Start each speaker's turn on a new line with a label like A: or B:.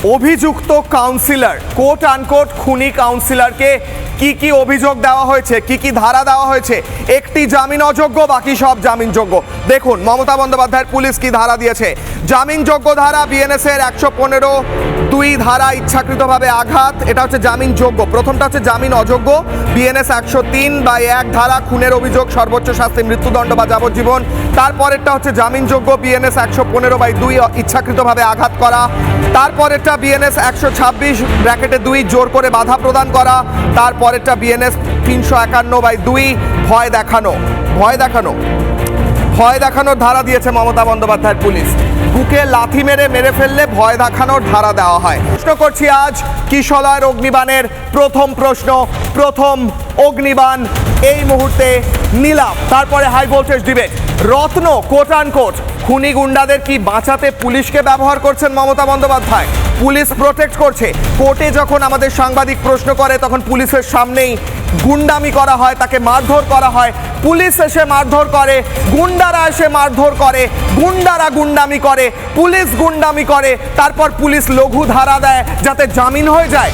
A: অভিযুক্ত councillor coat unquote খুনি কাউন্সিলরকে কি অভিযোগ দেওয়া হয়েছে, কি ধারা দেওয়া হয়েছে? একটি জামিন অযোগ্য, বাকি সব জামিনযোগ্য। দেখুন মমতা বন্দ্যোপাধ্যায়ের পুলিশ কি ধারা দিয়েছে। জামিনযোগ্য ধারা বিএনএস এর 115(2) ধারা ইচ্ছাকৃতভাবে আঘাত, এটা হচ্ছে জামিনযোগ্য। প্রথমটা হচ্ছে জামিন অযোগ্য, বিএনএস 103/1 ধারা খুনের অভিযোগ, সর্বোচ্চ শাস্তি মৃত্যুদণ্ড বা যাবজ্জীবন। তারপরেরটা হচ্ছে জামিনযোগ্য, বিএনএস 115/2 ইচ্ছাকৃতভাবে আঘাত করা। তারপরেরটা বিএনএস 126(2) জোর করে বাধা প্রদান করা। তারপরেরটা বিএনএস 351/2 ভয় দেখানোর ধারা দিয়েছে মমতা বন্দ্যোপাধ্যায়ের পুলিশ। বুকে লাথি মেরে ফেললে ভয় দেখানোর ধারা দেওয়া হয়। প্রশ্ন করছি আজ কিশলয়ের অগ্নিবাণের প্রথম প্রশ্ন, প্রথম অগ্নিবাণ এই মুহূর্তে নিলাম, তারপরে হাই ভোল্টেজ ডিবেট। রত্ন কোট আনকোট খুনি গুন্ডাদের কি বাঁচাতে পুলিশকে ব্যবহার করছেন মমতা বন্দ্যোপাধ্যায়? পুলিশ প্রোটেক্ট করছে। কোর্টে যখন আমাদের সাংবাদিক প্রশ্ন করে তখন পুলিশের সামনেই গুন্ডামি করা হয়, তাকে মারধর করা হয়। পুলিশ এসে মারধর করে, গুন্ডারা এসে মারধর করে, গুন্ডারা গুন্ডামি করে, পুলিশ গুন্ডামি করে, তারপর পুলিশ লঘু ধারা দেয় যাতে জামিন হয়ে যায়।